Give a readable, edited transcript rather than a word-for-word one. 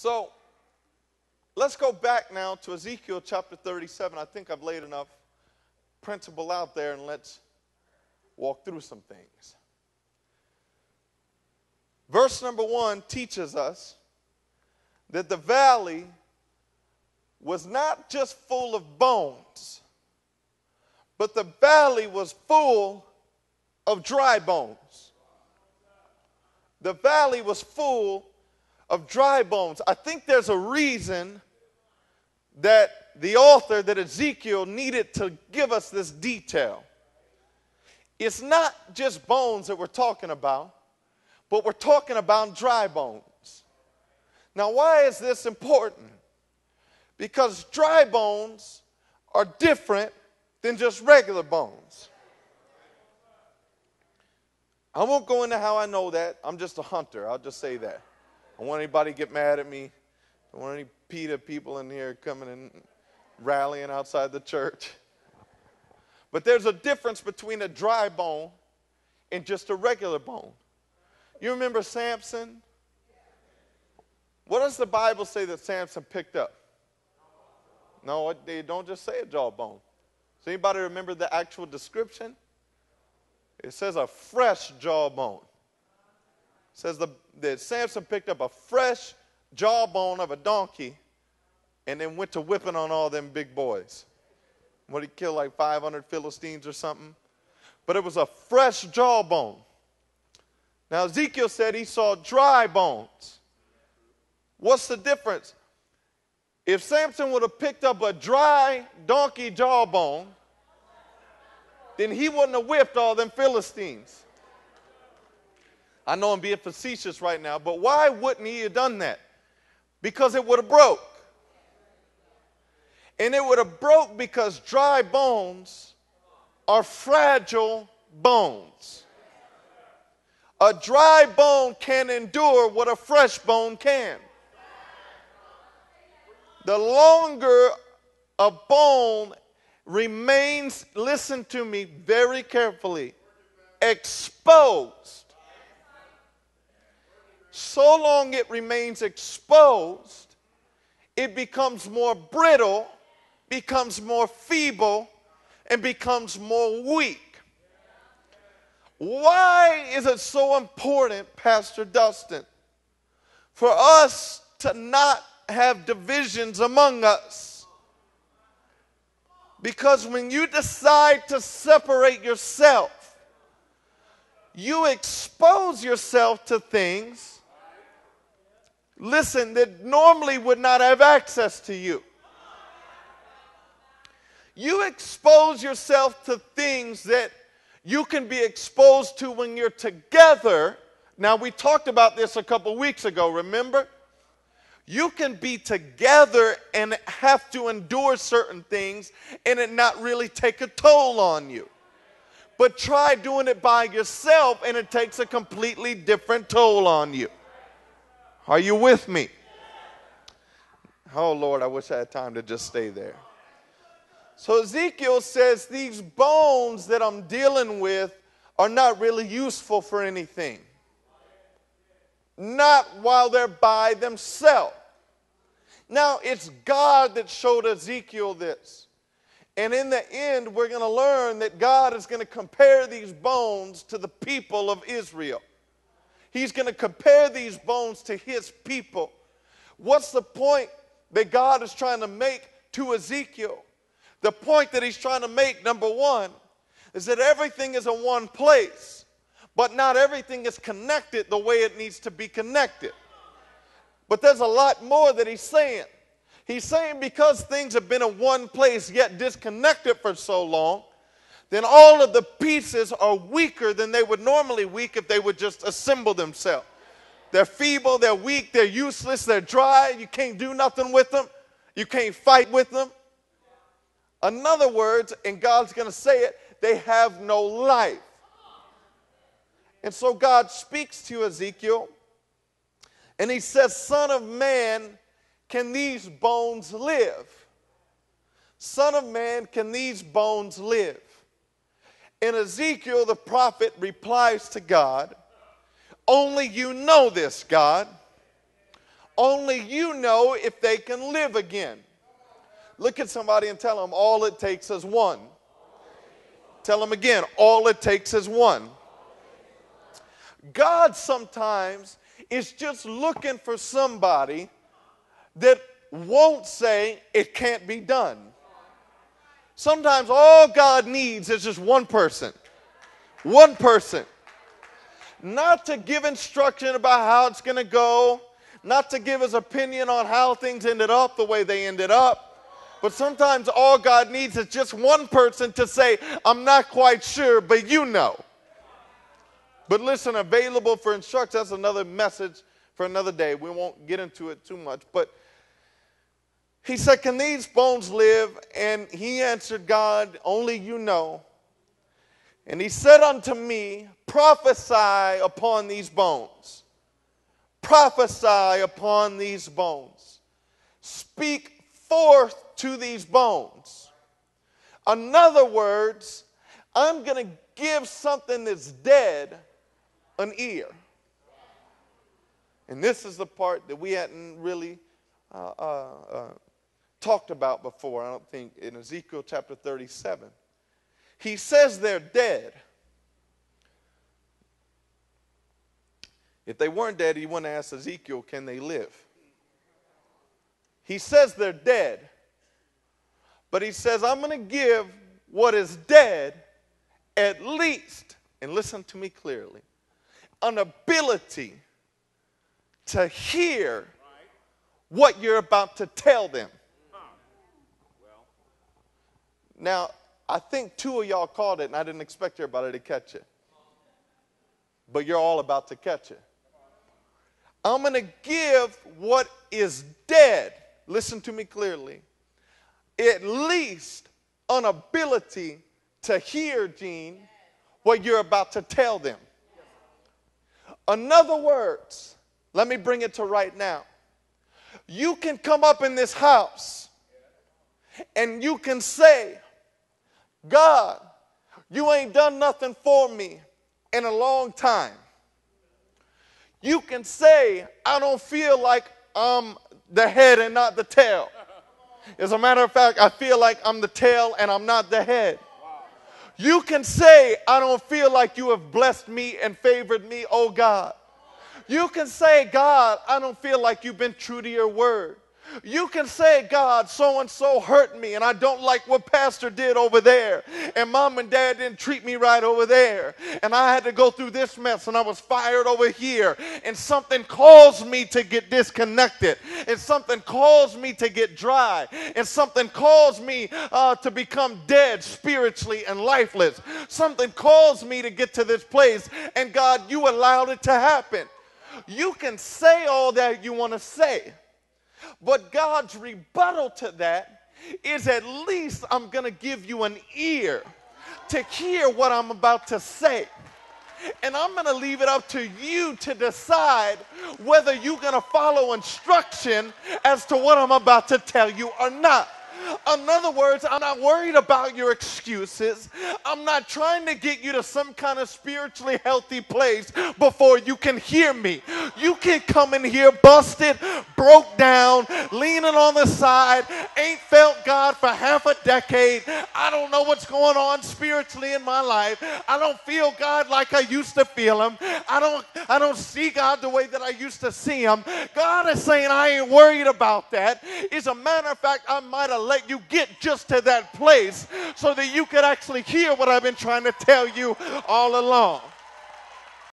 So let's go back now to Ezekiel chapter 37. I think I've laid enough principle out there, and let's walk through some things. Verse number 1 teaches us that the valley was not just full of bones, but the valley was full of dry bones. The valley was full of dry bones. I think there's a reason that the author, that Ezekiel, needed to give us this detail. It's not just bones that we're talking about, but we're talking about dry bones. Now, why is this important? Because dry bones are different than just regular bones. I won't go into how I know that. I'm just a hunter. I'll just say that. I don't want anybody to get mad at me. I don't want any PETA people in here coming and rallying outside the church. But there's a difference between a dry bone and just a regular bone. You remember Samson? What does the Bible say that Samson picked up? No, they don't just say a jawbone. Does anybody remember the actual description? It says a fresh jawbone. It says that Samson picked up a fresh jawbone of a donkey and then went to whipping on all them big boys. What, he killed like 500 Philistines or something? But it was a fresh jawbone. Now, Ezekiel said he saw dry bones. What's the difference? If Samson would have picked up a dry donkey jawbone, then he wouldn't have whipped all them Philistines. I know I'm being facetious right now, but why wouldn't he have done that? Because it would have broke. And it would have broke because dry bones are fragile bones. A dry bone can endure what a fresh bone can. The longer a bone remains, listen to me very carefully, exposed, so long it remains exposed, it becomes more brittle, becomes more feeble, and becomes more weak. Why is it so important, Pastor Dustin, for us to not have divisions among us? Because when you decide to separate yourself, you expose yourself to things, listen, that normally would not have access to you. You expose yourself to things that you can be exposed to when you're together. Now, we talked about this a couple weeks ago, remember? You can be together and have to endure certain things and it not really take a toll on you. But try doing it by yourself and it takes a completely different toll on you. Are you with me? Oh, Lord, I wish I had time to just stay there. So Ezekiel says these bones that I'm dealing with are not really useful for anything. Not while they're by themselves. Now, it's God that showed Ezekiel this. And in the end, we're going to learn that God is going to compare these bones to the people of Israel. He's going to compare these bones to his people. What's the point that God is trying to make to Ezekiel? The point that he's trying to make, number one, is that everything is in one place, but not everything is connected the way it needs to be connected. But there's a lot more that he's saying. He's saying because things have been in one place yet disconnected for so long, then all of the pieces are weaker than they would normally weak if they would just assemble themselves. They're feeble, they're weak, they're useless, they're dry. You can't do nothing with them. You can't fight with them. In other words, and God's going to say it, they have no life. And so God speaks to Ezekiel, and he says, Son of man, can these bones live? Son of man, can these bones live? And Ezekiel, the prophet, replies to God, only you know this, God. Only you know if they can live again. Look at somebody and tell them all it takes is one. Tell them again, all it takes is one. God sometimes is just looking for somebody that won't say it can't be done. Sometimes all God needs is just one person. One person. Not to give instruction about how it's going to go. Not to give his opinion on how things ended up the way they ended up. But sometimes all God needs is just one person to say, I'm not quite sure, but you know. But listen, available for instruction, that's another message for another day. We won't get into it too much. But he said, can these bones live? And he answered God, only you know. And he said unto me, prophesy upon these bones. Prophesy upon these bones. Speak forth to these bones. In other words, I'm going to give something that's dead an ear. And this is the part that we hadn't really talked about before, I don't think, in Ezekiel chapter 37. He says they're dead. If they weren't dead, he wouldn't ask Ezekiel, can they live? He says they're dead. But he says, I'm going to give what is dead at least, and listen to me clearly, an ability to hear what you're about to tell them. Now, I think two of y'all caught it, and I didn't expect everybody to catch it. But you're all about to catch it. I'm going to give what is dead, listen to me clearly, at least an ability to hear, Gene, what you're about to tell them. In other words, let me bring it to right now. You can come up in this house and you can say, God, you ain't done nothing for me in a long time. You can say, I don't feel like I'm the head and not the tail. As a matter of fact, I feel like I'm the tail and I'm not the head. You can say, I don't feel like you have blessed me and favored me, oh God. You can say, God, I don't feel like you've been true to your word. You can say, God, so-and-so hurt me and I don't like what pastor did over there. And mom and dad didn't treat me right over there. And I had to go through this mess and I was fired over here. And something caused me to get disconnected. And something caused me to get dry. And something caused me to become dead spiritually and lifeless. Something caused me to get to this place. And God, you allowed it to happen. You can say all that you want to say. But God's rebuttal to that is at least I'm going to give you an ear to hear what I'm about to say. And I'm going to leave it up to you to decide whether you're going to follow instruction as to what I'm about to tell you or not. In other words, I'm not worried about your excuses. I'm not trying to get you to some kind of spiritually healthy place before you can hear me. You can come in here busted, broke down, leaning on the side, ain't felt God for half a decade. I don't know what's going on spiritually in my life. I don't feel God like I used to feel him. I don't see God the way that I used to see him. God is saying I ain't worried about that. As a matter of fact, I might have let you get just to that place so that you could actually hear what I've been trying to tell you all along.